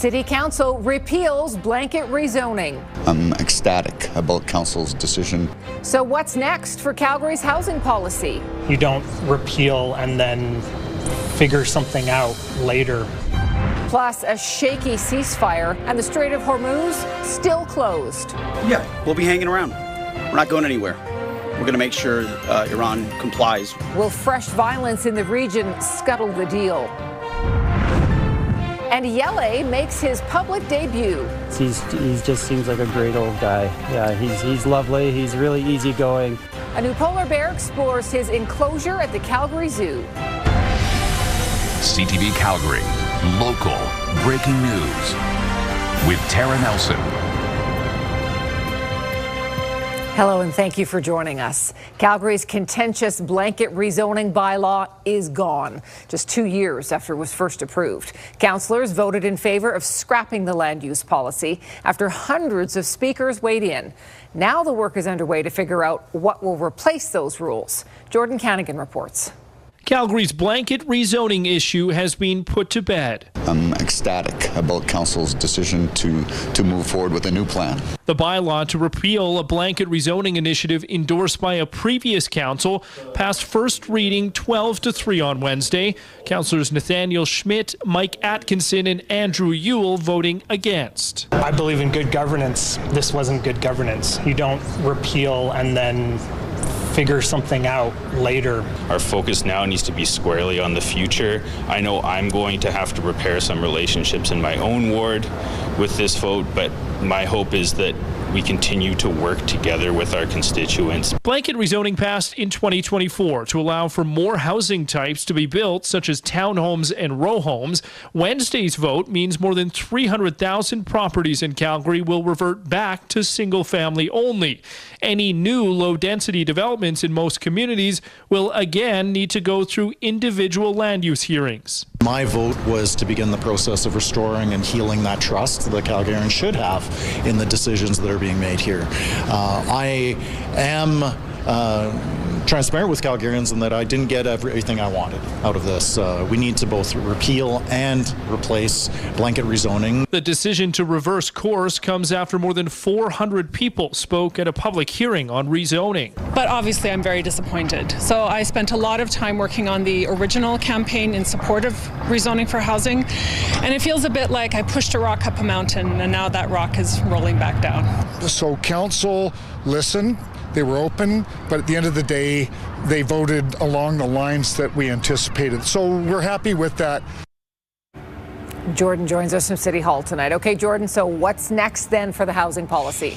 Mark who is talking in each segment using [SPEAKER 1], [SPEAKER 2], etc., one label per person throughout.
[SPEAKER 1] City Council repeals blanket rezoning.
[SPEAKER 2] I'm ecstatic about Council's decision.
[SPEAKER 1] So what's next for Calgary's housing policy?
[SPEAKER 3] You don't repeal and then figure something out later.
[SPEAKER 1] Plus, a shaky ceasefire and the Strait of Hormuz still closed.
[SPEAKER 4] Yeah, we'll be hanging around. We're not going anywhere. We're going to make sure Iran complies.
[SPEAKER 1] Will fresh violence in the region scuttle the deal? And Yele makes his public debut.
[SPEAKER 5] He just seems like a great old guy. Yeah, he's lovely. He's really easygoing.
[SPEAKER 1] A new polar bear explores his enclosure at the Calgary Zoo.
[SPEAKER 6] CTV Calgary, local breaking news with Tara Nelson.
[SPEAKER 1] Hello and thank you for joining us. Calgary's contentious blanket rezoning bylaw is gone, just 2 years after it was first approved. Councillors voted in favor of scrapping the land use policy after hundreds of speakers weighed in. Now the work is underway to figure out what will replace those rules. Jordan Canigan reports.
[SPEAKER 7] Calgary's blanket rezoning issue has been put to bed.
[SPEAKER 2] I'm ecstatic about Council's decision to move forward with a new plan.
[SPEAKER 7] The bylaw to repeal a blanket rezoning initiative endorsed by a previous council passed first reading 12-3 on Wednesday. Councillors Nathaniel Schmidt, Mike Atkinson and Andrew Ewell voting against.
[SPEAKER 3] I believe in good governance. This wasn't good governance. You don't repeal and then figure something out later.
[SPEAKER 8] Our focus now needs to be squarely on the future. I know I'm going to have to repair some relationships in my own ward with this vote, but my hope is that we continue to work together with our constituents.
[SPEAKER 7] Blanket rezoning passed in 2024 to allow for more housing types to be built, such as townhomes and row homes. Wednesday's vote means more than 300,000 properties in Calgary will revert back to single family only. Any new low-density developments in most communities will again need to go through individual land use hearings.
[SPEAKER 9] My vote was to begin the process of restoring and healing that trust that Calgarians should have in the decisions that are being made here. I am transparent with Calgarians in that I didn't get everything I wanted out of this. We need to both repeal and replace blanket rezoning.
[SPEAKER 7] The decision to reverse course comes after more than 400 people spoke at a public hearing on rezoning.
[SPEAKER 10] But obviously I'm very disappointed. So I spent a lot of time working on the original campaign in support of rezoning for housing, and it feels a bit like I pushed a rock up a mountain and now that rock is rolling back down.
[SPEAKER 11] So council listened. They were open, but at the end of the day, they voted along the lines that we anticipated. So we're happy with that.
[SPEAKER 1] Jordan joins us from City Hall tonight. Okay, Jordan, so what's next then for the housing policy?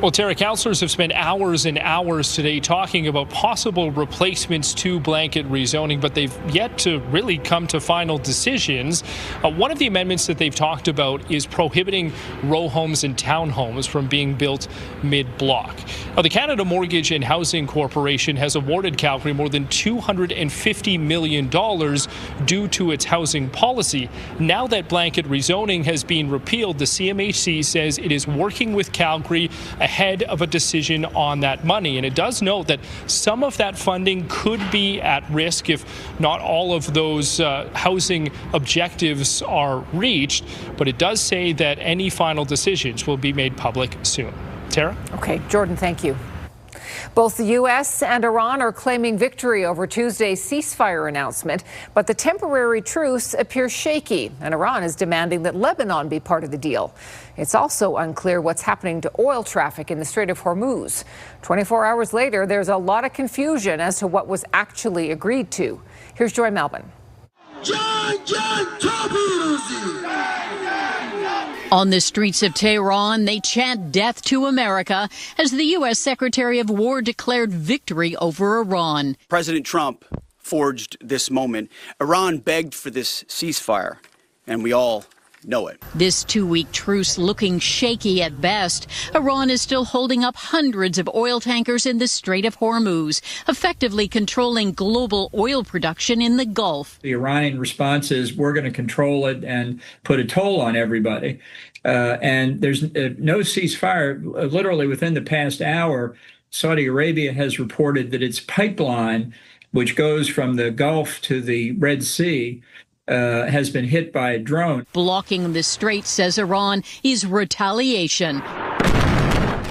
[SPEAKER 7] Well, Tara, councillors have spent hours and hours today talking about possible replacements to blanket rezoning, but they've yet to really come to final decisions. One of the amendments that they've talked about is prohibiting row homes and townhomes from being built mid-block. Now, the Canada Mortgage and Housing Corporation has awarded Calgary more than $250 million due to its housing policy. Now that blanket rezoning has been repealed, the CMHC says it is working with Calgary ahead of a decision on that money. And it does note that some of that funding could be at risk if not all of those housing objectives are reached. But it does say that any final decisions will be made public soon. Tara?
[SPEAKER 1] Okay, Jordan, thank you. Both the U.S. and Iran are claiming victory over Tuesday's ceasefire announcement, but the temporary truce appears shaky, and Iran is demanding that Lebanon be part of the deal. It's also unclear what's happening to oil traffic in the Strait of Hormuz. 24 hours later, there's a lot of confusion as to what was actually agreed to. Here's Joy Melvin.
[SPEAKER 12] On the streets of Tehran, they chant death to America as the U.S. Secretary of War declared victory over Iran.
[SPEAKER 4] President Trump forged this moment. Iran begged for this ceasefire, and we all know it.
[SPEAKER 12] This 2-week truce looking shaky at best. Iran is still holding up hundreds of oil tankers in the Strait of Hormuz, effectively controlling global oil production in the Gulf.
[SPEAKER 13] The Iranian response is we're going to control it and put a toll on everybody. And there's no ceasefire. Literally within the past hour, Saudi Arabia has reported that its pipeline, which goes from the Gulf to the Red Sea, has been hit by a drone.
[SPEAKER 12] Blocking the strait, says Iran, is retaliation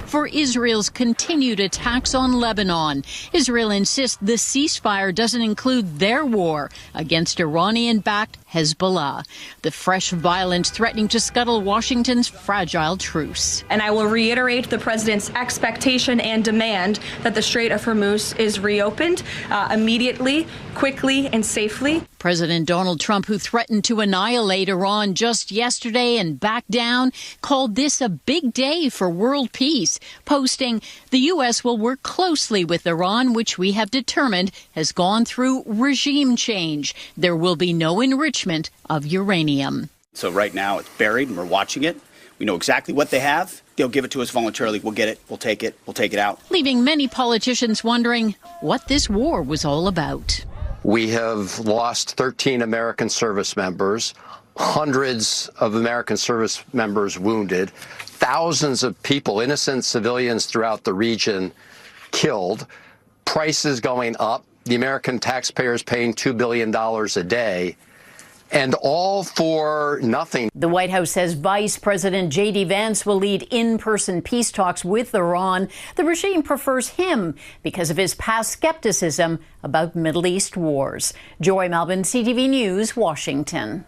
[SPEAKER 12] for Israel's continued attacks on Lebanon. Israel insists the ceasefire doesn't include their war against Iranian-backed Hezbollah. The fresh violence threatening to scuttle Washington's fragile truce.
[SPEAKER 14] And I will reiterate the president's expectation and demand that the Strait of Hormuz is reopened immediately, quickly, and safely.
[SPEAKER 12] President Donald Trump, who threatened to annihilate Iran just yesterday and back down, called this a big day for world peace, posting, "The U.S. will work closely with Iran, which we have determined has gone through regime change. There will be no enrichment of uranium."
[SPEAKER 4] So right now it's buried and we're watching it. We know exactly what they have. They'll give it to us voluntarily. We'll get it. We'll take it. We'll take it out.
[SPEAKER 12] Leaving many politicians wondering what this war was all about.
[SPEAKER 15] We have lost 13 American service members, hundreds of American service members wounded, thousands of people, innocent civilians throughout the region killed, prices going up, the American taxpayers paying $2 billion a day, and all for nothing.
[SPEAKER 12] The White House says Vice President J.D. Vance will lead in-person peace talks with Iran. The regime prefers him because of his past skepticism about Middle East wars. Joy Melvin, CTV News, Washington.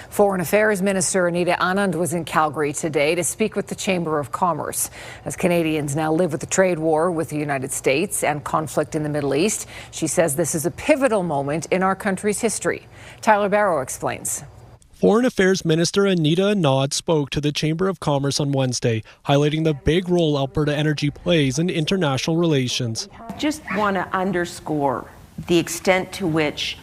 [SPEAKER 1] Foreign Affairs Minister Anita Anand was in Calgary today to speak with the Chamber of Commerce. As Canadians now live with the trade war with the United States and conflict in the Middle East, she says this is a pivotal moment in our country's history. Tyler Barrow explains.
[SPEAKER 16] Foreign Affairs Minister Anita Anand spoke to the Chamber of Commerce on Wednesday, highlighting the big role Alberta Energy plays in international relations.
[SPEAKER 17] I just want to underscore the extent to which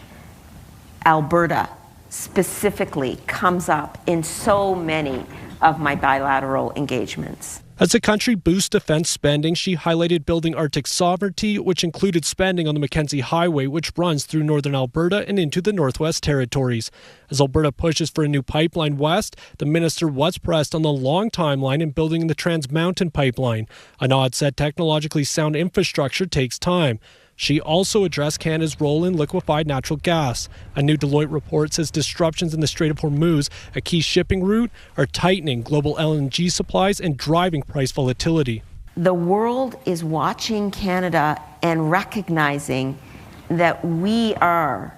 [SPEAKER 17] Alberta specifically comes up in so many of my bilateral engagements.
[SPEAKER 16] As the country boosts defense spending, she highlighted building Arctic sovereignty, which included spending on the Mackenzie Highway, which runs through northern Alberta and into the Northwest Territories. As Alberta pushes for a new pipeline west, the minister was pressed on the long timeline in building the Trans Mountain pipeline. Anand said technologically sound infrastructure takes time. She also addressed Canada's role in liquefied natural gas. A new Deloitte report says disruptions in the Strait of Hormuz, a key shipping route, are tightening global LNG supplies and driving price volatility.
[SPEAKER 17] The world is watching Canada and recognizing that we are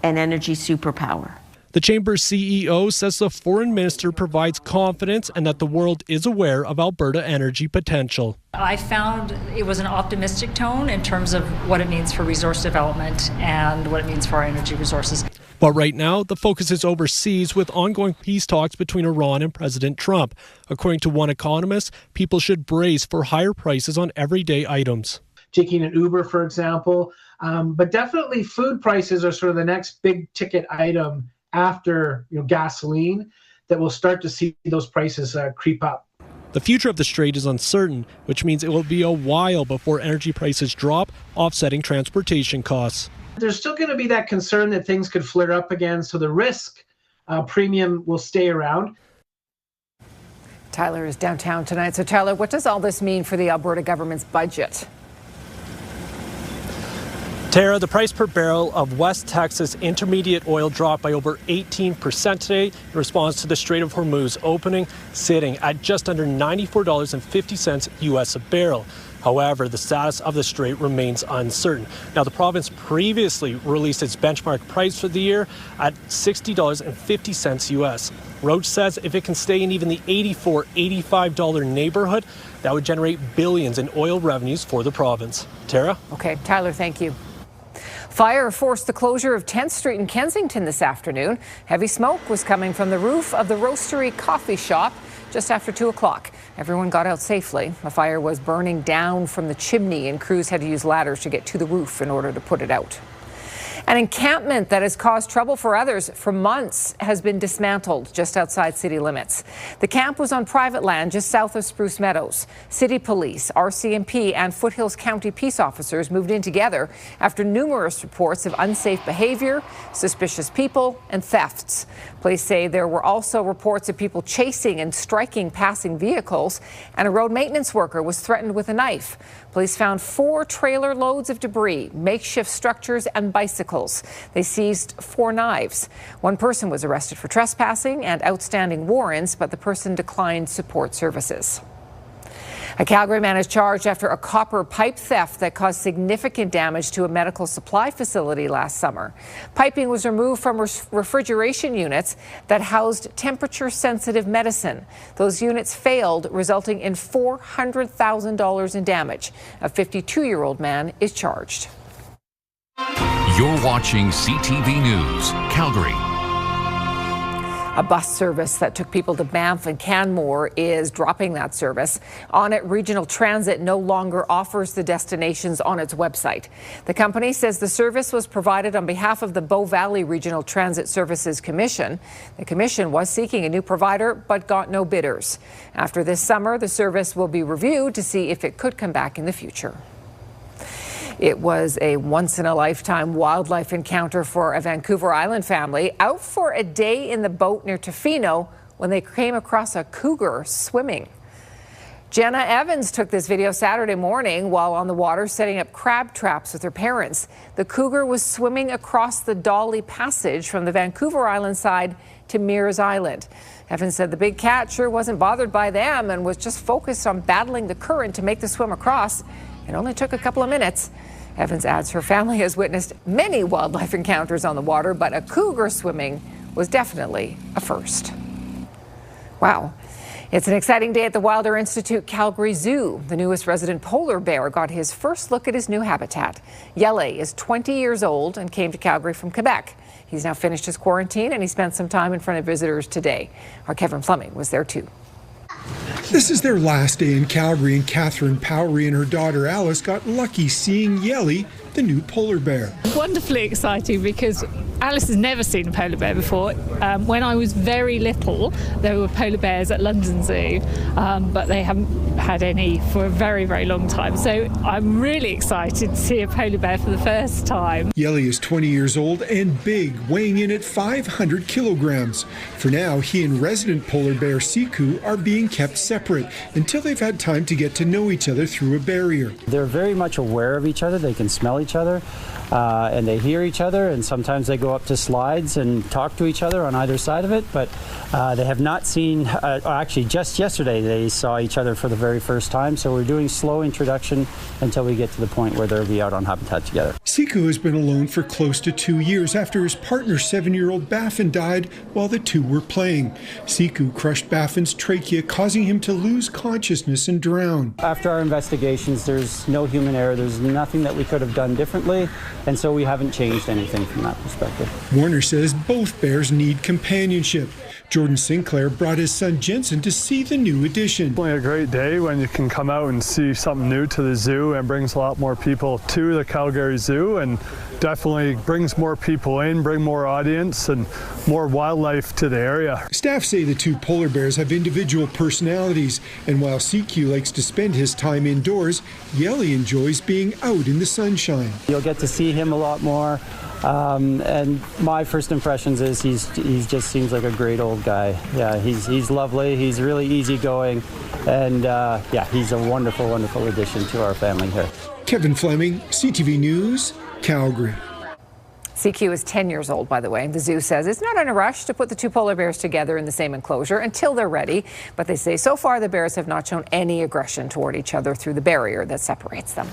[SPEAKER 17] an energy superpower.
[SPEAKER 16] The Chamber's CEO says the foreign minister provides confidence and that the world is aware of Alberta energy potential.
[SPEAKER 18] I found it was an optimistic tone in terms of what it means for resource development and what it means for our energy resources.
[SPEAKER 16] But right now, the focus is overseas with ongoing peace talks between Iran and President Trump. According to one economist, people should brace for higher prices on everyday items.
[SPEAKER 19] Taking an Uber, for example, but definitely food prices are sort of the next big ticket item after gasoline that we'll start to see those prices creep up.
[SPEAKER 16] The future of the strait is uncertain, which means it will be a while before energy prices drop, offsetting transportation costs.
[SPEAKER 19] There's still going to be that concern that things could flare up again, so the risk premium will stay around.
[SPEAKER 1] Tyler is downtown tonight. So Tyler, what does all this mean for the Alberta government's budget?
[SPEAKER 16] Tara, the price per barrel of West Texas intermediate oil dropped by over 18% today in response to the Strait of Hormuz opening, sitting at just under $94.50 U.S. a barrel. However, the status of the strait remains uncertain. Now, the province previously released its benchmark price for the year at $60.50 U.S. Roach says if it can stay in even the $84, $85 neighborhood, that would generate billions in oil revenues for the province. Tara?
[SPEAKER 1] Okay, Tyler, thank you. Fire forced the closure of 10th Street in Kensington this afternoon. Heavy smoke was coming from the roof of the Roastery coffee shop just after 2 o'clock. Everyone got out safely. The fire was burning down from the chimney and crews had to use ladders to get to the roof in order to put it out. An encampment that has caused trouble for others for months has been dismantled just outside city limits. The camp was on private land just south of Spruce Meadows. City police, RCMP, and Foothills County peace officers moved in together after numerous reports of unsafe behavior, suspicious people, and thefts. Police say there were also reports of people chasing and striking passing vehicles, and a road maintenance worker was threatened with a knife. Police found 4 trailer loads of debris, makeshift structures and bicycles. They seized 4 knives. One person was arrested for trespassing and outstanding warrants, but the person declined support services. A Calgary man is charged after a copper pipe theft that caused significant damage to a medical supply facility last summer. Piping was removed from refrigeration units that housed temperature-sensitive medicine. Those units failed, resulting in $400,000 in damage. A 52-year-old man is charged.
[SPEAKER 6] You're watching CTV News, Calgary.
[SPEAKER 1] A bus service that took people to Banff and Canmore is dropping that service. On it, Regional Transit no longer offers the destinations on its website. The company says the service was provided on behalf of the Bow Valley Regional Transit Services Commission. The commission was seeking a new provider but got no bidders. After this summer, the service will be reviewed to see if it could come back in the future. It was a once-in-a-lifetime wildlife encounter for a Vancouver Island family out for a day in the boat near Tofino when they came across a cougar swimming. Jenna Evans took this video Saturday morning while on the water setting up crab traps with her parents. The cougar was swimming across the Dolly Passage from the Vancouver Island side to Mears Island. Evans said the big cat sure wasn't bothered by them and was just focused on battling the current to make the swim across. It only took a couple of minutes. Evans adds her family has witnessed many wildlife encounters on the water, but a cougar swimming was definitely a first. Wow. It's an exciting day at the Wilder Institute Calgary Zoo. The newest resident polar bear got his first look at his new habitat. Yele is 20 years old and came to Calgary from Quebec. He's now finished his quarantine and he spent some time in front of visitors today. Our Kevin Fleming was there too.
[SPEAKER 20] This is their last day in Calgary, and Catherine Powery and her daughter Alice got lucky seeing Yele, the new polar bear.
[SPEAKER 21] Wonderfully exciting because Alice has never seen a polar bear before. When I was very little, there were polar bears at London Zoo, but they haven't had any for a very, very long time. So I'm really excited to see a polar bear for the first time.
[SPEAKER 20] Yele is 20 years old and big, weighing in at 500 kilograms. For now, he and resident polar bear Siku are being kept separate until they've had time to get to know each other through a barrier.
[SPEAKER 5] They're very much aware of each other. They can smell each other. And they hear each other, and sometimes they go up to slides and talk to each other on either side of it, but they have not seen, actually just yesterday they saw each other for the very first time, so we're doing slow introduction until we get to the point where they'll be out on habitat together.
[SPEAKER 20] Siku has been alone for close to 2 years after his partner, 7-year-old Baffin, died while the two were playing. Siku crushed Baffin's trachea, causing him to lose consciousness and drown.
[SPEAKER 5] After our investigations, there's no human error, there's nothing that we could have done differently. And so we haven't changed anything from that perspective.
[SPEAKER 20] Warner says both bears need companionship. Jordan Sinclair brought his son Jensen to see the new addition.
[SPEAKER 22] It's a great day when you can come out and see something new to the zoo, and brings a lot more people to the Calgary Zoo, and definitely brings more people in, bring more audience and more wildlife to the area.
[SPEAKER 20] Staff say the two polar bears have individual personalities, and while CQ likes to spend his time indoors, Yele enjoys being out in the sunshine.
[SPEAKER 5] You'll get to see him a lot more. And my first impressions is he just seems like a great old guy. Yeah, he's lovely. He's really easygoing, and yeah, he's a wonderful, wonderful addition to our family here.
[SPEAKER 20] Kevin Fleming, CTV News, Calgary.
[SPEAKER 1] CQ is 10 years old, by the way. The zoo says it's not in a rush to put the two polar bears together in the same enclosure until they're ready. But they say so far the bears have not shown any aggression toward each other through the barrier that separates them.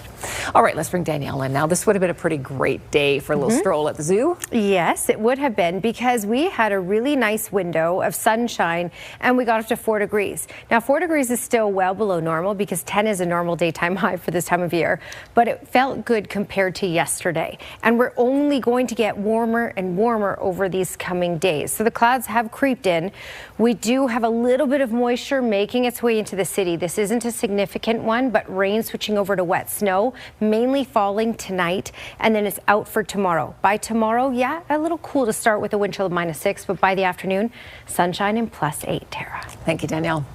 [SPEAKER 1] All right, let's bring Danielle in now. This would have been a pretty great day for a little stroll at the zoo.
[SPEAKER 23] Yes, it would have been, because we had a really nice window of sunshine and we got up to 4 degrees. Now 4 degrees is still well below normal because 10 is a normal daytime high for this time of year, but it felt good compared to yesterday. And we're only going to get warmer and warmer over these coming days. So the clouds have creeped in. We do have a little bit of moisture making its way into the city. This isn't a significant one, but rain switching over to wet snow, mainly falling tonight, and then it's out for tomorrow. By tomorrow, yeah, a little cool to start with a wind chill of -6, but by the afternoon, sunshine and +8, Tara.
[SPEAKER 1] Thank you, Danielle.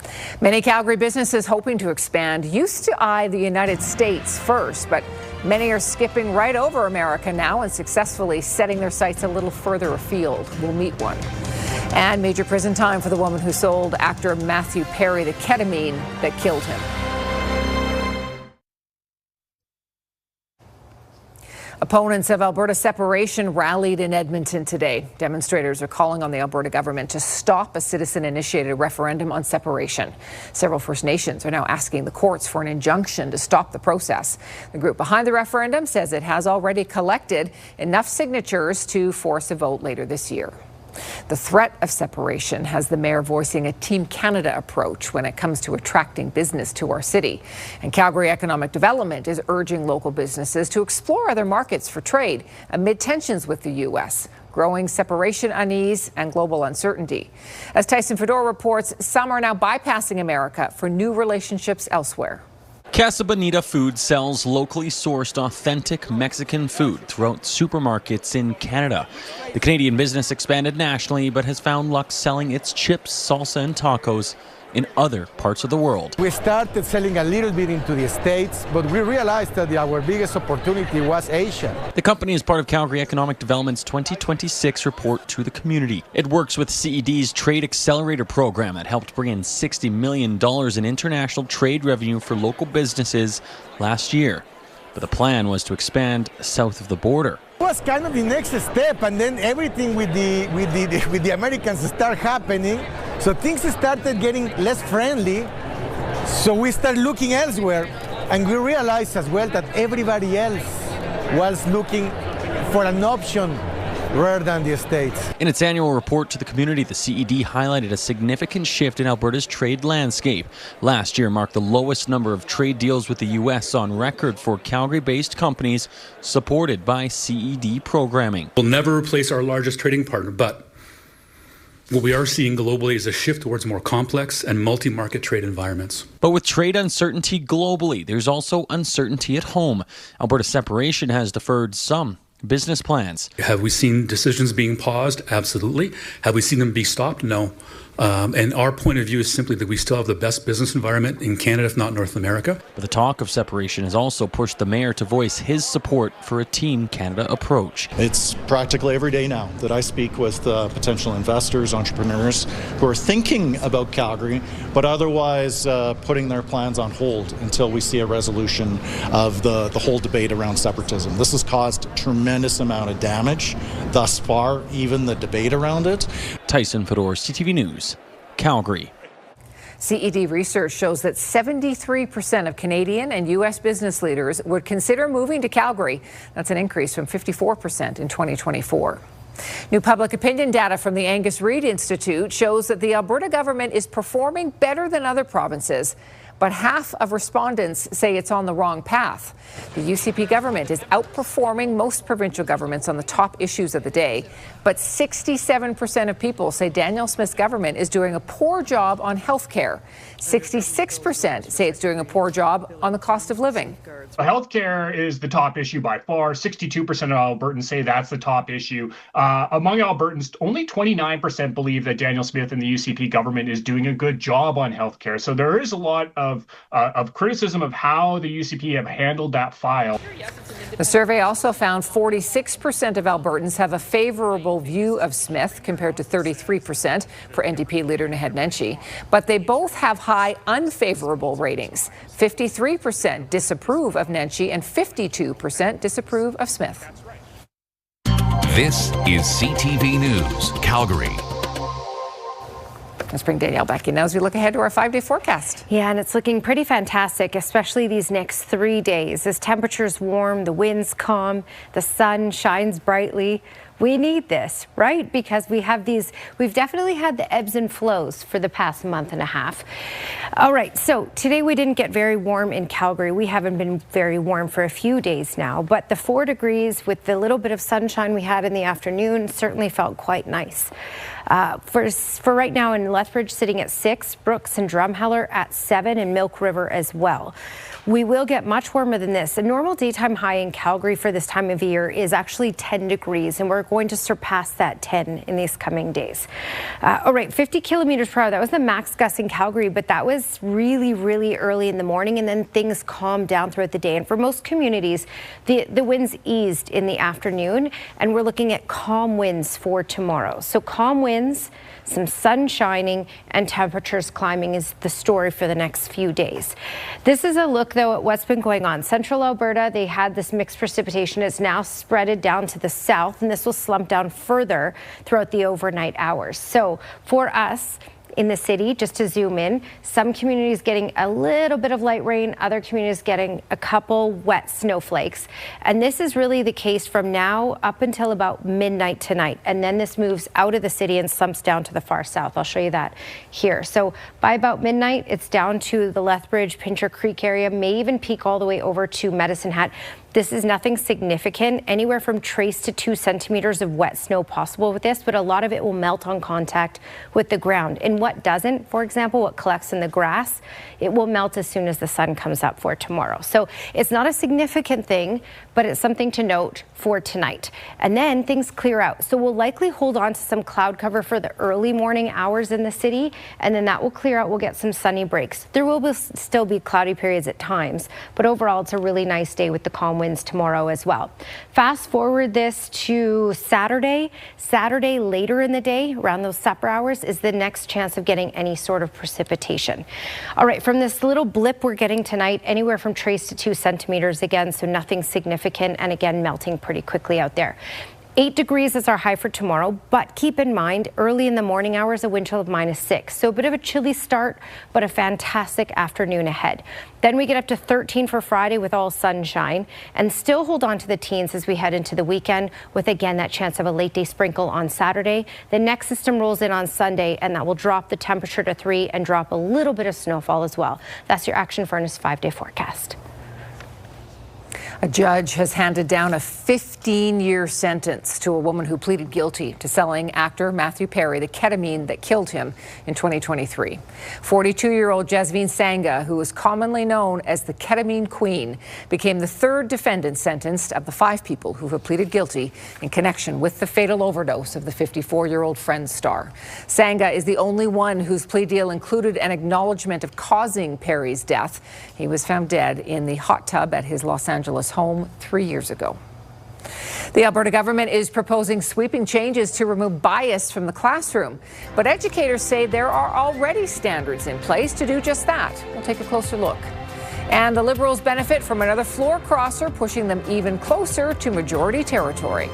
[SPEAKER 1] Many Calgary businesses hoping to expand used to eye the United States first, but many are skipping right over America now and successfully setting their sights a little further afield. We'll meet one. And major prison time for the woman who sold actor Matthew Perry the ketamine that killed him. Opponents of Alberta separation rallied in Edmonton today. Demonstrators are calling on the Alberta government to stop a citizen-initiated referendum on separation. Several First Nations are now asking the courts for an injunction to stop the process. The group behind the referendum says it has already collected enough signatures to force a vote later this year. The threat of separation has the mayor voicing a Team Canada approach when it comes to attracting business to our city. And Calgary Economic Development is urging local businesses to explore other markets for trade amid tensions with the U.S., growing separation unease and global uncertainty. As Tyson Fedor reports, some are now bypassing America for new relationships elsewhere.
[SPEAKER 2] Casa Bonita Food sells locally sourced, authentic Mexican food throughout supermarkets in Canada. The Canadian business expanded nationally, but has found luck selling its chips, salsa, and tacos in other parts of the world.
[SPEAKER 3] We started selling a little bit into the States, but we realized that our biggest opportunity was Asia.
[SPEAKER 2] The company is part of Calgary Economic Development's 2026 report to the community. It works with CED's Trade Accelerator program that helped bring in $60 million in international trade revenue for local businesses last year. But the plan was to expand south of the border.
[SPEAKER 3] It was kind of the next step, and then everything with the Americans started happening. So things started getting less friendly. So we started looking elsewhere, and we realized as well that everybody else was looking for an option rather than the States.
[SPEAKER 2] In its annual report to the community, the CED highlighted a significant shift in Alberta's trade landscape. Last year marked the lowest number of trade deals with the U.S. on record for Calgary-based companies supported by CED programming.
[SPEAKER 8] We'll never replace our largest trading partner, but what we are seeing globally is a shift towards more complex and multi-market trade environments.
[SPEAKER 2] But with trade uncertainty globally, there's also uncertainty at home. Alberta separation has deferred some business plans.
[SPEAKER 8] Have we seen decisions being paused? Absolutely. Have we seen them be stopped? No. And our point of view is simply that we still have the best business environment in Canada, if not North America.
[SPEAKER 2] But the talk of separation has also pushed the mayor to voice his support for a Team Canada approach.
[SPEAKER 9] It's practically every day now that I speak with potential investors, entrepreneurs who are thinking about Calgary, but otherwise putting their plans on hold until we see a resolution of the whole debate around separatism. This has caused a tremendous amount of damage thus far, even the debate around it.
[SPEAKER 2] Tyson Fedor, CTV News, Calgary.
[SPEAKER 1] CED research shows that 73% of Canadian and U.S. business leaders would consider moving to Calgary. That's an increase from 54% in 2024. New public opinion data from the Angus Reid Institute shows that the Alberta government is performing better than other provinces, but half of respondents say it's on the wrong path. The UCP government is outperforming most provincial governments on the top issues of the day, but 67% of people say Daniel Smith's government is doing a poor job on health care. 66% say it's doing a poor job on the cost of living.
[SPEAKER 24] Healthcare is the top issue by far. 62% of Albertans say that's the top issue. Among Albertans, only 29% believe that Daniel Smith and the UCP government is doing a good job on healthcare. So there is a lot of criticism of how the UCP have handled that file.
[SPEAKER 1] The survey also found 46% of Albertans have a favorable view of Smith compared to 33% for NDP leader Naheed Nenshi. But they both have high unfavorable ratings. 53% disapprove of Nenshi and 52% disapprove of Smith.
[SPEAKER 6] This is CTV News, Calgary.
[SPEAKER 1] Let's bring Danielle back in now as we look ahead to our 5-day forecast.
[SPEAKER 23] Yeah, and it's looking pretty fantastic, especially these next 3 days. As temperatures warm, the winds calm, the sun shines brightly. We need this, right? Because we've definitely had the ebbs and flows for the past month and a half. All right, so today we didn't get very warm in Calgary. We haven't been very warm for a few days now, but the 4 degrees with the little bit of sunshine we had in the afternoon certainly felt quite nice. For right now in Lethbridge sitting at 6, Brooks and Drumheller at 7, and Milk River as well. We will get much warmer than this. A normal daytime high in Calgary for this time of year is actually 10 degrees, and we're going to surpass that 10 in these coming days. All right, 50 kilometers per hour. That was the max gust in Calgary, but that was really, really early in the morning, and then things calmed down throughout the day. And for most communities, the winds eased in the afternoon, and we're looking at calm winds for tomorrow. So calm winds, some sun shining, and temperatures climbing is the story for the next few days. This is a look look, though, at what's been going on. Central Alberta, they had this mixed precipitation. It's now spreaded down to the south, and this will slump down further throughout the overnight hours. So for us, in the city, just to zoom in, some communities getting a little bit of light rain, other communities getting a couple wet snowflakes. And this is really the case from now up until about midnight tonight. And then this moves out of the city and slumps down to the far south. I'll show you that here. So by about midnight, it's down to the Lethbridge, Pincher Creek area, may even peak all the way over to Medicine Hat. This is nothing significant, anywhere from trace to 2 centimeters of wet snow possible with this, but a lot of it will melt on contact with the ground. And what doesn't, for example, what collects in the grass, it will melt as soon as the sun comes up for tomorrow. So it's not a significant thing, but it's something to note for tonight. And then things clear out. So we'll likely hold on to some cloud cover for the early morning hours in the city, and then that will clear out. We'll get some sunny breaks. There will still be cloudy periods at times, but overall it's a really nice day with the calm winds tomorrow as well. Fast forward this to Saturday. Saturday later in the day, around those supper hours, is the next chance of getting any sort of precipitation. All right, from this little blip we're getting tonight, anywhere from trace to 2 centimeters again, so nothing significant, and again melting pretty quickly out there. 8 degrees is our high for tomorrow, but keep in mind, early in the morning hours, a wind chill of -6. So a bit of a chilly start, but a fantastic afternoon ahead. Then we get up to 13 for Friday with all sunshine, and still hold on to the teens as we head into the weekend with, again, that chance of a late day sprinkle on Saturday. The next system rolls in on Sunday, and that will drop the temperature to 3 and drop a little bit of snowfall as well. That's your Action Furnace 5-day forecast.
[SPEAKER 1] A judge has handed down a 15-year sentence to a woman who pleaded guilty to selling actor Matthew Perry the ketamine that killed him in 2023. 42-year-old Jasmine Sangha, who is commonly known as the ketamine queen, became the third defendant sentenced of the 5 people who have pleaded guilty in connection with the fatal overdose of the 54-year-old Friends star. Sangha is the only one whose plea deal included an acknowledgement of causing Perry's death. He was found dead in the hot tub at his Los Angeles home 3 years ago. The Alberta government is proposing sweeping changes to remove bias from the classroom, but educators say there are already standards in place to do just that. We'll take a closer look. And the Liberals benefit from another floor crosser, pushing them even closer to majority territory.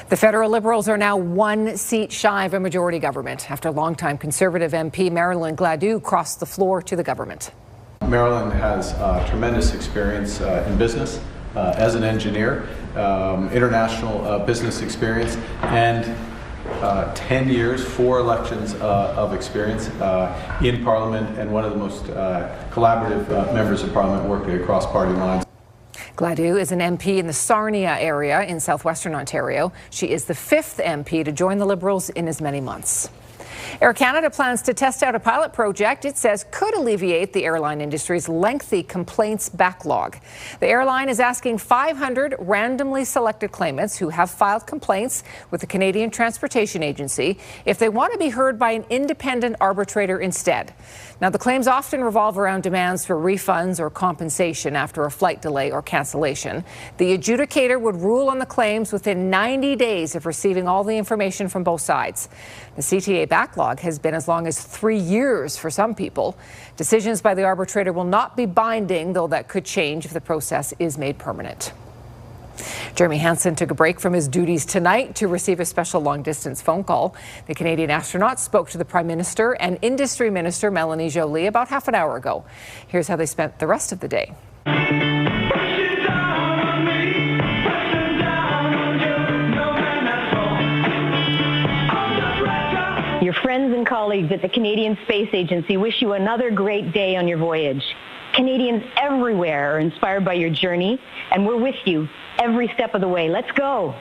[SPEAKER 1] The federal Liberals are now 1 seat shy of a majority government after longtime Conservative MP Marilyn Gladu crossed the floor to the government.
[SPEAKER 7] Marilyn has tremendous experience in business as an engineer, international business experience, and 10 years, 4 elections of experience in Parliament, and one of the most collaborative members of Parliament working across party lines.
[SPEAKER 1] Gladu is an MP in the Sarnia area in southwestern Ontario. She is the 5th MP to join the Liberals in as many months. Air Canada plans to test out a pilot project it says could alleviate the airline industry's lengthy complaints backlog. The airline is asking 500 randomly selected claimants who have filed complaints with the Canadian Transportation Agency if they want to be heard by an independent arbitrator instead. Now, the claims often revolve around demands for refunds or compensation after a flight delay or cancellation. The adjudicator would rule on the claims within 90 days of receiving all the information from both sides. The CTA backlog has been as long as 3 years for some people. Decisions by the arbitrator will not be binding, though that could change if the process is made permanent. Jeremy Hansen took a break from his duties tonight to receive a special long-distance phone call. The Canadian astronaut spoke to the Prime Minister and Industry Minister Melanie Joly about half an hour ago. Here's how they spent the rest of the day.
[SPEAKER 10] Your friends and colleagues at the Canadian Space Agency wish you another great day on your voyage. Canadians everywhere are inspired by your journey, and we're with you every step of the way. Let's go.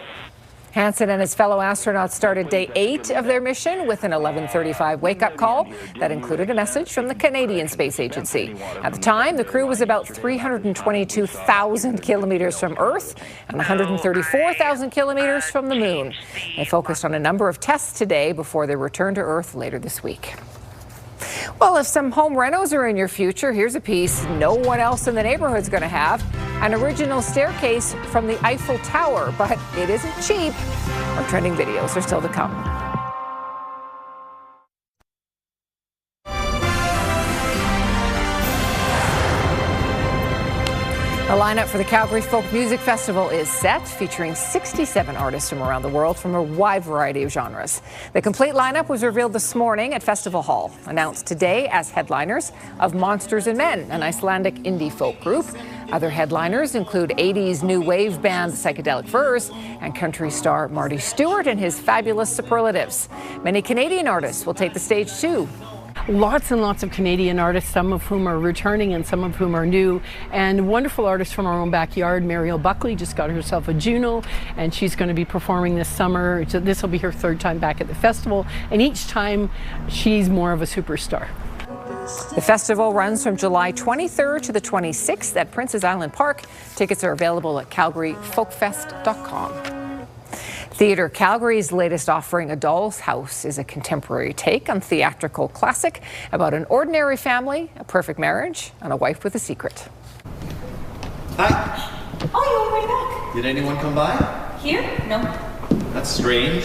[SPEAKER 1] Hansen and his fellow astronauts started day 8 of their mission with an 11:35 wake-up call that included a message from the Canadian Space Agency. At the time, the crew was about 322,000 kilometers from Earth and 134,000 kilometers from the Moon. They focused on a number of tests today before they return to Earth later this week. Well, if some home renos are in your future, here's a piece no one else in the neighborhood's going to have. An original staircase from the Eiffel Tower, but it isn't cheap. Our trending videos are still to come. The lineup for the Calgary Folk Music Festival is set, featuring 67 artists from around the world from a wide variety of genres. The complete lineup was revealed this morning at Festival Hall, announced today as headliners of Monsters and Men, an Icelandic indie folk group. Other headliners include 80s new wave band Psychedelic Furs and country star Marty Stewart and his fabulous Superlatives. Many Canadian artists will take the stage too.
[SPEAKER 4] Lots and lots of Canadian artists, some of whom are returning and some of whom are new, and wonderful artists from our own backyard. Mariel Buckley just got herself a Juno, and she's going to be performing this summer. So this will be her third time back at the festival, and each time she's more of a superstar.
[SPEAKER 1] The festival runs from July 23rd to the 26th at Prince's Island Park. Tickets are available at calgaryfolkfest.com. Theatre Calgary's latest offering, A Doll's House, is a contemporary take on theatrical classic about an ordinary family, a perfect marriage, and a wife with a secret.
[SPEAKER 11] Hi.
[SPEAKER 13] Oh, you're already back.
[SPEAKER 11] Did anyone come by?
[SPEAKER 13] Here? No.
[SPEAKER 11] That's strange.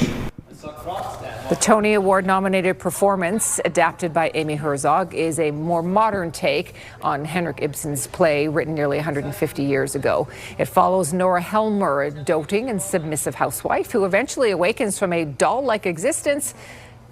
[SPEAKER 1] The Tony Award-nominated performance, adapted by Amy Herzog, is a more modern take on Henrik Ibsen's play written nearly 150 years ago. It follows Nora Helmer, a doting and submissive housewife who eventually awakens from a doll-like existence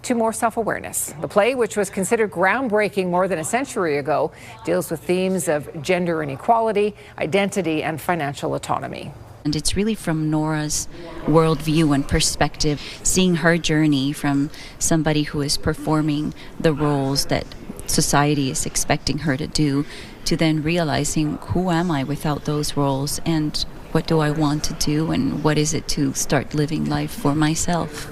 [SPEAKER 1] to more self-awareness. The play, which was considered groundbreaking more than a century ago, deals with themes of gender inequality, identity, and financial autonomy.
[SPEAKER 14] And it's really from Nora's worldview and perspective, seeing her journey from somebody who is performing the roles that society is expecting her to do, to then realizing, who am I without those roles, and what do I want to do, and what is it to start living life for myself.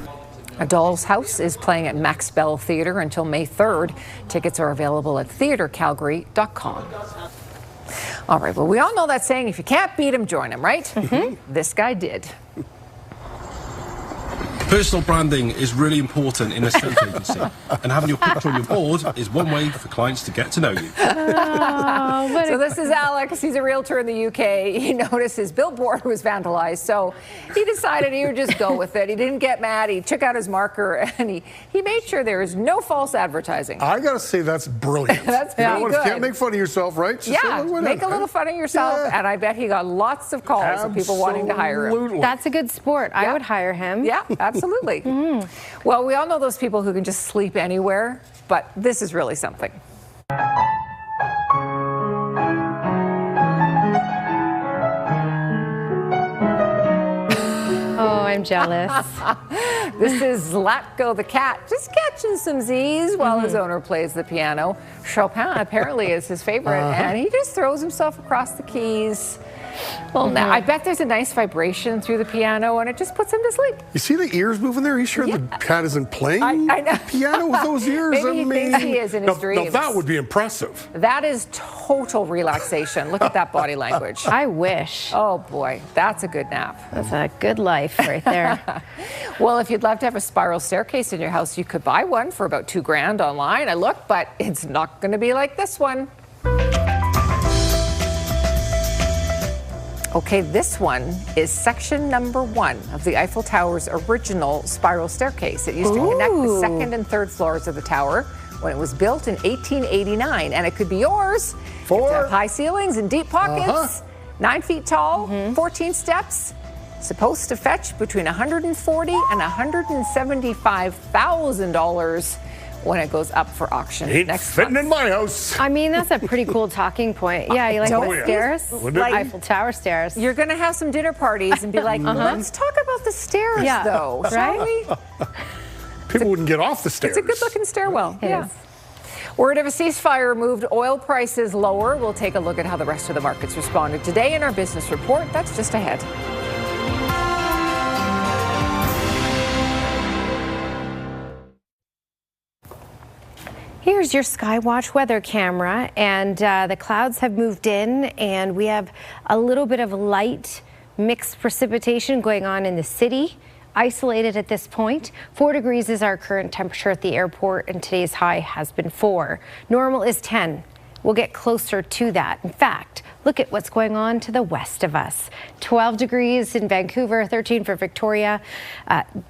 [SPEAKER 1] A Doll's House is playing at Max Bell Theatre until May 3rd. Tickets are available at theatrecalgary.com. All right, well, we all know that saying, if you can't beat him, join him, right? This guy did.
[SPEAKER 25] Personal branding is really important in a estate agency, and having your picture on your board is one way for clients to get to know you.
[SPEAKER 1] So this is Alex. He's a realtor in the UK. He noticed his billboard was vandalized, so he decided he would just go with it. He didn't get mad. He took out his marker, and he made sure there is no false advertising.
[SPEAKER 26] I got to say, that's brilliant.
[SPEAKER 1] That's pretty good.
[SPEAKER 26] If you can't make fun of yourself, right? Just
[SPEAKER 1] yeah, make a little fun of yourself, and I bet he got lots of calls of people wanting to hire him.
[SPEAKER 23] That's a good sport. I would hire him.
[SPEAKER 1] Yeah, absolutely. Well, we all know those people who can just sleep anywhere, but this is really something.
[SPEAKER 23] Oh, I'm jealous.
[SPEAKER 1] This is Zlatko the cat, just catching some Z's while his owner plays the piano. Chopin apparently is his favorite, and he just throws himself across the keys. Well, now I bet there's a nice vibration through the piano, and it just puts him to sleep.
[SPEAKER 26] You see the ears moving there? He's sure the cat isn't playing
[SPEAKER 1] I know.
[SPEAKER 26] piano with those ears?
[SPEAKER 1] Maybe he thinks he is in his dreams.
[SPEAKER 26] Now that would be impressive.
[SPEAKER 1] That is total relaxation. Look at that body language.
[SPEAKER 23] I wish.
[SPEAKER 1] Oh boy, that's a good nap.
[SPEAKER 23] That's a good life right there.
[SPEAKER 1] Well, if you'd love to have a spiral staircase in your house, you could buy one for about $2,000 online. I looked, but it's not going to be like this one. Okay, this one is section number 1 of the Eiffel Tower's original spiral staircase. It used to connect the second and third floors of the tower when it was built in 1889, and it could be yours. You have to have high ceilings and deep pockets, 9 feet tall, 14 steps. Supposed to fetch between $140,000 and $175,000 when it goes up for auction next
[SPEAKER 26] fitting
[SPEAKER 1] month.
[SPEAKER 26] in my house.
[SPEAKER 23] I mean, that's a pretty cool talking point. Yeah, you like what stairs?
[SPEAKER 1] Like
[SPEAKER 23] Eiffel Tower stairs.
[SPEAKER 1] You're going to have some dinner parties and be like, let's talk about the stairs, though, shall we?
[SPEAKER 26] People wouldn't get off the stairs.
[SPEAKER 1] It's a good-looking stairwell. Yeah. Word of a ceasefire moved oil prices lower. We'll take a look at how the rest of the markets responded today in our business report. That's just ahead.
[SPEAKER 23] Here's your Skywatch weather camera, and the clouds have moved in, and we have a little bit of light mixed precipitation going on in the city. Isolated at this point. 4 degrees is our current temperature at the airport, and today's high has been 4. Normal is 10. We'll get closer to that. In fact, look at what's going on to the west of us. 12 degrees in Vancouver, 13 for Victoria.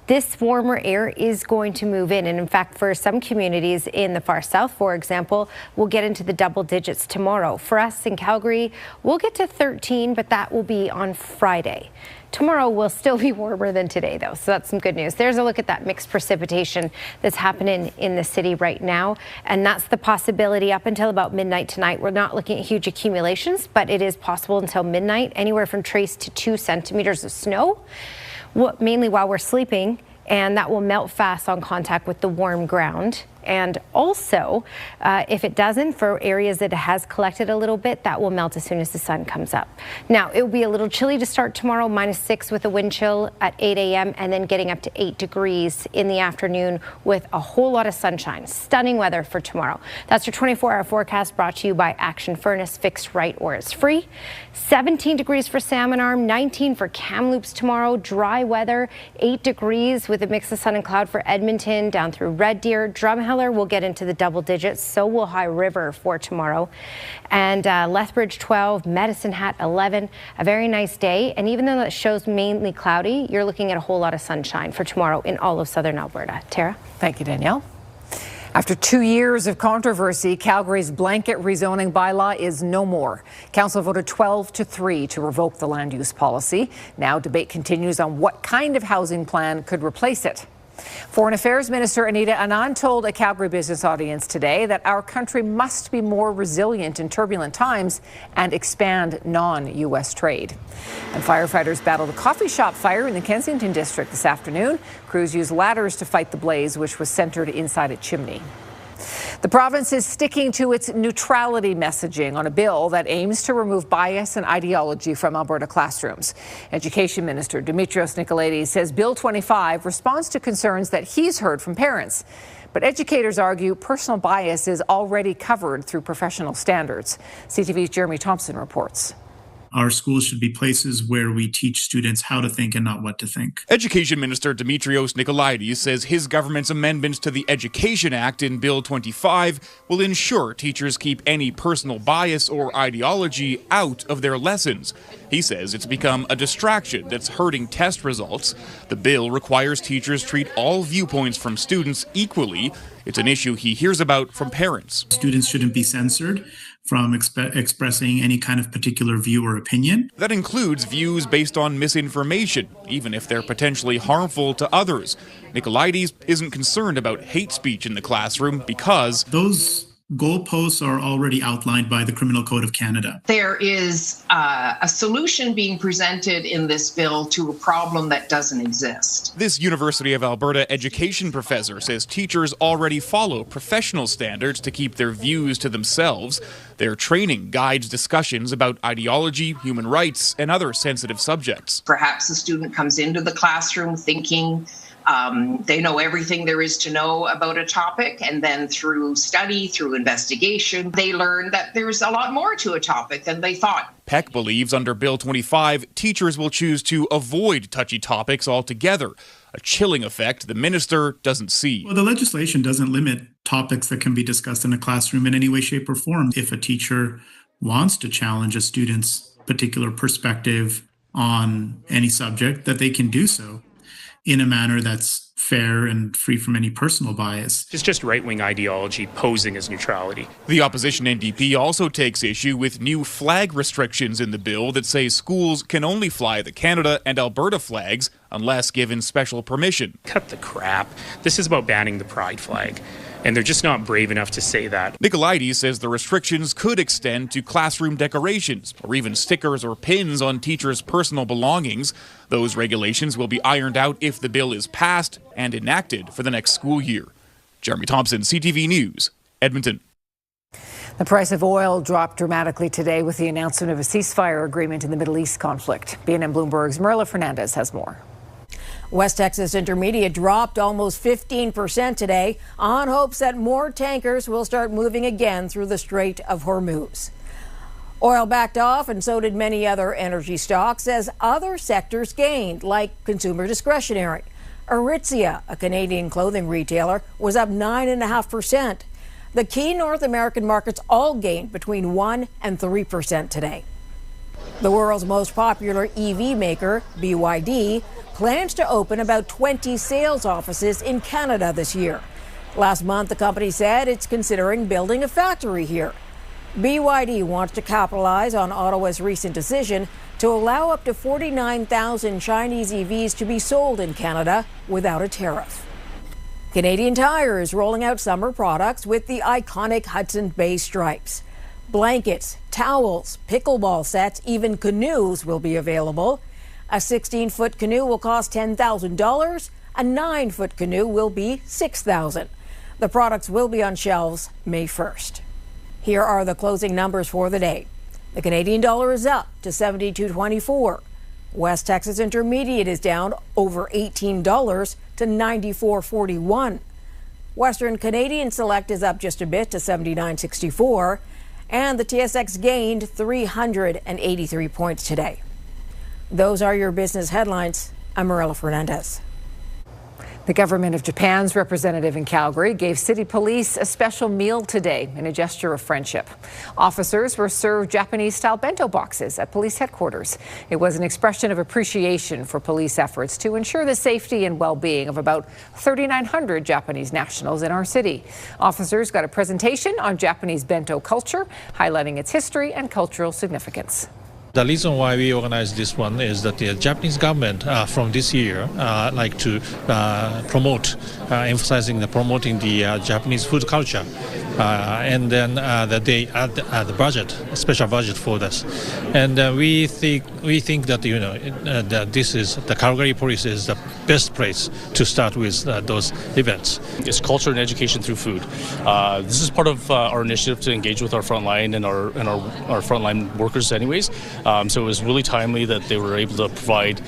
[SPEAKER 23] This warmer air is going to move in. And in fact, for some communities in the far south, for example, we'll get into the double digits tomorrow. For us in Calgary, we'll get to 13, but that will be on Friday. Tomorrow will still be warmer than today, though, so that's some good news. There's a look at that mixed precipitation that's happening in the city right now, and that's the possibility up until about midnight tonight. We're not looking at huge accumulations, but it is possible until midnight, anywhere from trace to 2 centimeters of snow, mainly while we're sleeping, and that will melt fast on contact with the warm ground. And also, if it doesn't, for areas that it has collected a little bit, that will melt as soon as the sun comes up. Now, it will be a little chilly to start tomorrow, -6 with a wind chill at 8 a.m. and then getting up to 8 degrees in the afternoon with a whole lot of sunshine. Stunning weather for tomorrow. That's your 24-hour forecast brought to you by Action Furnace. Fixed right or it's free. 17 degrees for Salmon Arm, 19 for Kamloops tomorrow. Dry weather, 8 degrees with a mix of sun and cloud for Edmonton, down through Red Deer. Drumheller will get into the double digits, so will High River for tomorrow. And Lethbridge 12, Medicine Hat 11, a very nice day. And even though that shows mainly cloudy, you're looking at a whole lot of sunshine for tomorrow in all of southern Alberta. Tara?
[SPEAKER 1] Thank you, Danielle. After 2 years of controversy, Calgary's blanket rezoning bylaw is no more. Council voted 12-3 to revoke the land use policy. Now debate continues on what kind of housing plan could replace it. Foreign Affairs Minister Anita Anand told a Calgary business audience today that our country must be more resilient in turbulent times and expand non-U.S. trade. And firefighters battled a coffee shop fire in the Kensington district this afternoon. Crews used ladders to fight the blaze, which was centered inside a chimney. The province is sticking to its neutrality messaging on a bill that aims to remove bias and ideology from Alberta classrooms. Education Minister Dimitrios Nicolaides says Bill 25 responds to concerns that he's heard from parents. But educators argue personal bias is already covered through professional standards. CTV's Jeremy Thompson reports.
[SPEAKER 12] Our schools should be places where we teach students how to think and not what to think.
[SPEAKER 13] Education Minister Dimitrios Nicolaides says his government's amendments to the Education Act in Bill 25 will ensure teachers keep any personal bias or ideology out of their lessons. He says it's become a distraction that's hurting test results. The bill requires teachers treat all viewpoints from students equally. It's an issue he hears about from parents.
[SPEAKER 12] Students shouldn't be censored from expressing any kind of particular view or opinion.
[SPEAKER 13] That includes views based on misinformation, even if they're potentially harmful to others. Nicolaides isn't concerned about hate speech in the classroom because
[SPEAKER 12] those goalposts are already outlined by the Criminal Code of Canada.
[SPEAKER 15] There is a solution being presented in this bill to a problem that doesn't exist.
[SPEAKER 13] This University of Alberta education professor says teachers already follow professional standards to keep their views to themselves. Their training guides discussions about ideology, human rights, and other sensitive subjects.
[SPEAKER 15] Perhaps the student comes into the classroom thinking they know everything there is to know about a topic, and then through study, through investigation, they learn that there's a lot more to a topic than they thought.
[SPEAKER 13] Peck believes under Bill 25, teachers will choose to avoid touchy topics altogether, a chilling effect the minister doesn't see.
[SPEAKER 12] Well, the legislation doesn't limit topics that can be discussed in a classroom in any way, shape, or form. If a teacher wants to challenge a student's particular perspective on any subject, that they can do so in a manner that's fair and free from any personal bias.
[SPEAKER 17] It's just right-wing ideology posing as neutrality.
[SPEAKER 13] The opposition NDP also takes issue with new flag restrictions in the bill that say schools can only fly the Canada and Alberta flags unless given special permission.
[SPEAKER 17] Cut the crap. This is about banning the pride flag. And they're just not brave enough to say that.
[SPEAKER 13] Nicolaides says the restrictions could extend to classroom decorations or even stickers or pins on teachers' personal belongings. Those regulations will be ironed out if the bill is passed and enacted for the next school year. Jeremy Thompson, CTV News, Edmonton.
[SPEAKER 1] The price of oil dropped dramatically today with the announcement of a ceasefire agreement in the Middle East conflict. BNN Bloomberg's Marilla Fernandez has more.
[SPEAKER 18] West Texas Intermediate dropped almost 15% today on hopes that more tankers will start moving again through the Strait of Hormuz. Oil backed off, and so did many other energy stocks as other sectors gained, like consumer discretionary. Aritzia, a Canadian clothing retailer, was up 9.5%. The key North American markets all gained between 1% and 3% today. The world's most popular EV maker, BYD, plans to open about 20 sales offices in Canada this year. Last month, the company said it's considering building a factory here. BYD wants to capitalize on Ottawa's recent decision to allow up to 49,000 Chinese EVs to be sold in Canada without a tariff. Canadian Tire is rolling out summer products with the iconic Hudson Bay stripes. Blankets, towels, pickleball sets, even canoes will be available. A 16-foot canoe will cost $10,000. A 9-foot canoe will be $6,000. The products will be on shelves May 1st. Here are the closing numbers for the day. The Canadian dollar is up to $72.24. West Texas Intermediate is down over $18 to $94.41. Western Canadian Select is up just a bit to $79.64. And the TSX gained 383 points today. Those are your business headlines. I'm Marilla Fernandez.
[SPEAKER 1] The government of Japan's representative in Calgary gave city police a special meal today in a gesture of friendship. Officers were served Japanese-style bento boxes at police headquarters. It was an expression of appreciation for police efforts to ensure the safety and well-being of about 3,900 Japanese nationals in our city. Officers got a presentation on Japanese bento culture, highlighting its history and cultural significance.
[SPEAKER 5] The reason why we organized this one is that the Japanese government from this year like to promote, promoting the Japanese food culture, and then that they add the budget, a special budget for this, and we think that that this is the Calgary Police is the best place to start with those events.
[SPEAKER 16] It's culture and education through food. This is part of our initiative to engage with our frontline and our frontline workers, anyways. So it was really timely that they were able to provide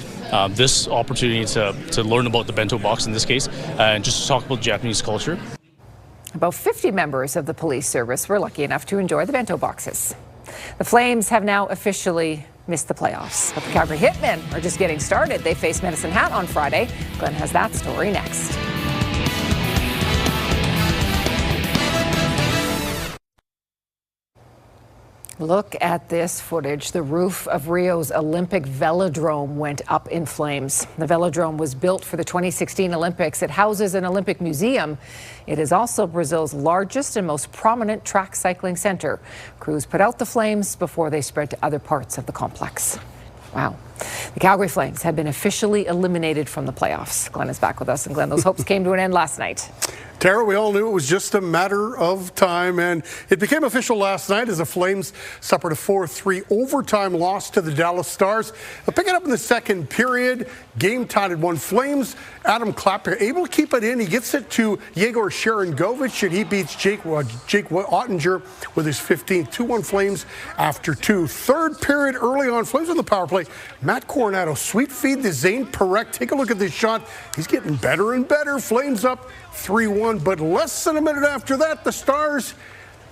[SPEAKER 16] this opportunity to learn about the bento box in this case, and just to talk about Japanese culture.
[SPEAKER 1] About 50 members of the police service were lucky enough to enjoy the bento boxes. The Flames have now officially missed the playoffs, but the Calgary Hitmen are just getting started. They face Medicine Hat on Friday. Glenn has that story next. Look at this footage. The roof of Rio's Olympic velodrome went up in flames. The velodrome was built for the 2016 Olympics. It houses an Olympic museum. It is also Brazil's largest and most prominent track cycling center. Crews put out the flames before they spread to other parts of the complex. Wow. The Calgary Flames have been officially eliminated from the playoffs. Glenn is back with us. And Glenn, those hopes came to an end last night.
[SPEAKER 26] Tara, we all knew it was just a matter of time, and it became official last night as the Flames suffered a 4-3 overtime loss to the Dallas Stars. They'll pick it up in the second period. Game tied at 1. Flames, Adam Klapper able to keep it in. He gets it to Yegor Sharangovich, and he beats Jake Ottinger with his 15th. 2-1 Flames after 2. Third period early on, Flames on the power play. Matt Coronado, sweet feed to Zane Perek. Take a look at this shot. He's getting better and better. Flames up 3-1, but less than a minute after that, the Stars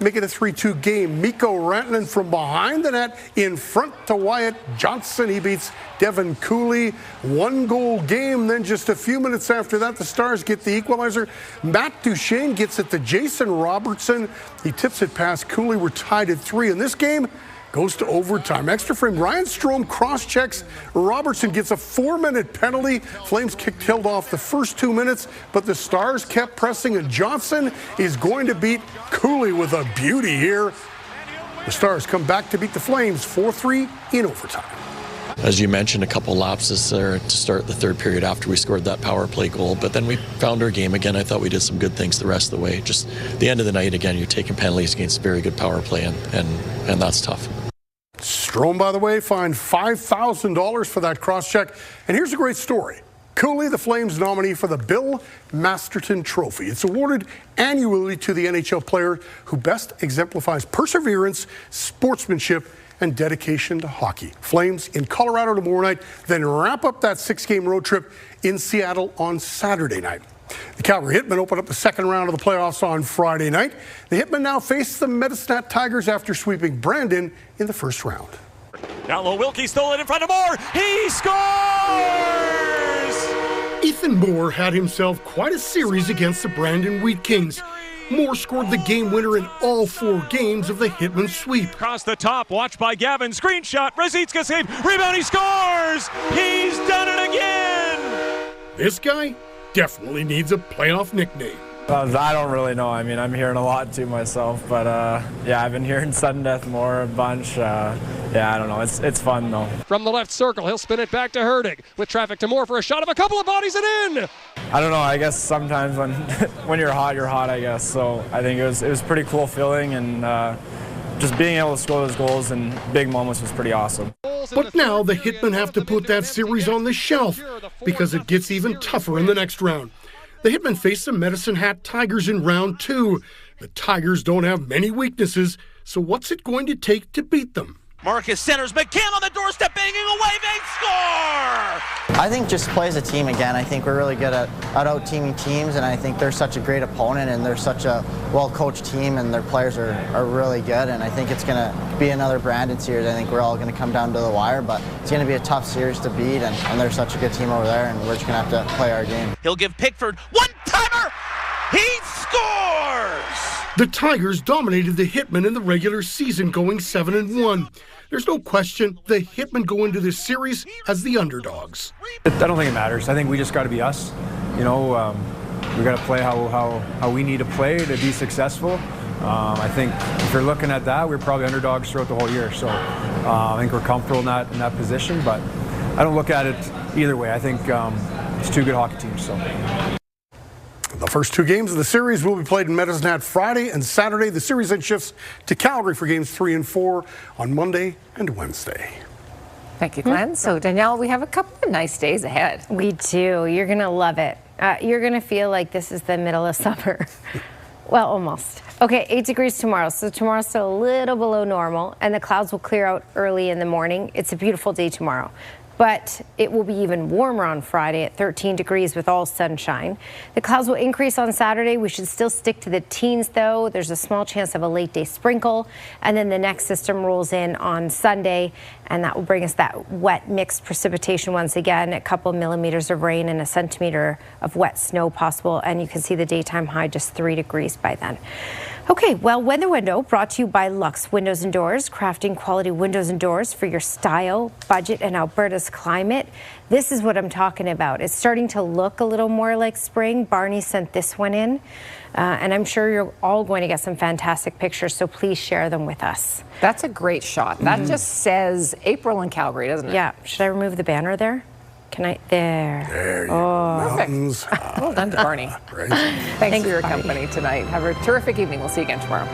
[SPEAKER 26] make it a 3-2 game. Mikko Rantanen from behind the net in front to Wyatt Johnson. He beats Devin Cooley. 1-goal game. Then just a few minutes after that, the Stars get the equalizer. Matt Duchene gets it to Jason Robertson. He tips it past Cooley. We're tied at 3 in this game. Goes to overtime. Extra frame. Ryan Strome cross-checks. Robertson gets a 4-minute penalty. Flames killed off the first 2 minutes, but the Stars kept pressing, and Johnson is going to beat Cooley with a beauty here. The Stars come back to beat the Flames 4-3 in overtime.
[SPEAKER 19] As you mentioned, a couple lapses there to start the third period after we scored that power play goal, but then we found our game again. I thought we did some good things the rest of the way. Just the end of the night, again, you're taking penalties against very good power play, and that's tough.
[SPEAKER 26] Strome, by the way, fined $5,000 for that cross-check. And here's a great story. Cooley, the Flames nominee for the Bill Masterton Trophy. It's awarded annually to the NHL player who best exemplifies perseverance, sportsmanship, and dedication to hockey. Flames in Colorado tomorrow night, then wrap up that 6-game road trip in Seattle on Saturday night. The Calgary Hitmen open up the second round of the playoffs on Friday night. The Hitmen now face the Medicine Hat Tigers after sweeping Brandon in the first round.
[SPEAKER 20] Down low, Wilkie stole it in front of Moore. He scores!
[SPEAKER 26] Ethan Moore had himself quite a series against the Brandon Wheat Kings. Moore scored the game winner in all 4 games of the Hitman sweep.
[SPEAKER 20] Across the top, watched by Gavin. Screenshot, Rosicka save, rebound, he scores! He's done it again!
[SPEAKER 26] This guy definitely needs a playoff nickname.
[SPEAKER 2] I don't really know. I mean, I'm hearing a lot too myself, but yeah, I've been hearing sudden death more a bunch. Yeah, I don't know. It's fun though.
[SPEAKER 3] From the left circle, he'll spin it back to Herdig with traffic to Moore for a shot of a couple of bodies and in.
[SPEAKER 2] I don't know. I guess sometimes when when you're hot, I guess. So I think it was pretty cool feeling, and just being able to score those goals in big moments was pretty awesome.
[SPEAKER 26] But now the Hitmen have to put that series on the shelf because it gets even tougher in the next round. The Hitmen face the Medicine Hat Tigers in round 2. The Tigers don't have many weaknesses, so what's it going to take to beat them?
[SPEAKER 20] Marcus centers, McCann on the doorstep, banging away, they score!
[SPEAKER 8] I think just play as a team again. I think we're really good at out-teaming teams, and I think they're such a great opponent, and they're such a well-coached team, and their players are really good, and I think it's going to be another Brandon series. I think we're all going to come down to the wire, but it's going to be a tough series to beat, and they're such a good team over there, and we're just going to have to play our game.
[SPEAKER 20] He'll give Pickford one-timer! He scores!
[SPEAKER 26] The Tigers dominated the Hitmen in the regular season, going 7-1. There's no question the Hitmen go into this series as the underdogs.
[SPEAKER 9] I don't think it matters. I think we just got to be us. You know, we got to play how we need to play to be successful. I think if you're looking at that, we're probably underdogs throughout the whole year. So I think we're comfortable in that position. But I don't look at it either way. I think it's 2 good hockey teams. So.
[SPEAKER 26] The first 2 games of the series will be played in Medicine Hat Friday and Saturday. The series then shifts to Calgary for games 3 and 4 on Monday and Wednesday.
[SPEAKER 1] Thank you, Glenn. So, Danielle, we have a couple of nice days ahead.
[SPEAKER 23] We do. You're going to love it. You're going to feel like this is the middle of summer. Well, almost. Okay, 8 degrees tomorrow. So tomorrow's still a little below normal, and the clouds will clear out early in the morning. It's a beautiful day tomorrow. But it will be even warmer on Friday at 13 degrees with all sunshine. The clouds will increase on Saturday. We should still stick to the teens, though. There's a small chance of a late day sprinkle. And then the next system rolls in on Sunday, and that will bring us that wet mixed precipitation once again, a couple millimeters of rain and a centimeter of wet snow possible. And you can see the daytime high just 3 degrees by then. Okay, well, Weather Window brought to you by Lux Windows and Doors, crafting quality windows and doors for your style, budget, and Alberta's climate. This is what I'm talking about. It's starting to look a little more like spring. Barney sent this one in, and I'm sure you're all going to get some fantastic pictures, so please share them with us.
[SPEAKER 1] That's a great shot. That just says April in Calgary, doesn't it?
[SPEAKER 23] Yeah. Should I remove the banner there? Can I? There
[SPEAKER 26] you go.
[SPEAKER 1] Perfect. Well done to Barney.
[SPEAKER 26] Great.
[SPEAKER 1] Thanks for your company tonight. Have a terrific evening. We'll see you again tomorrow.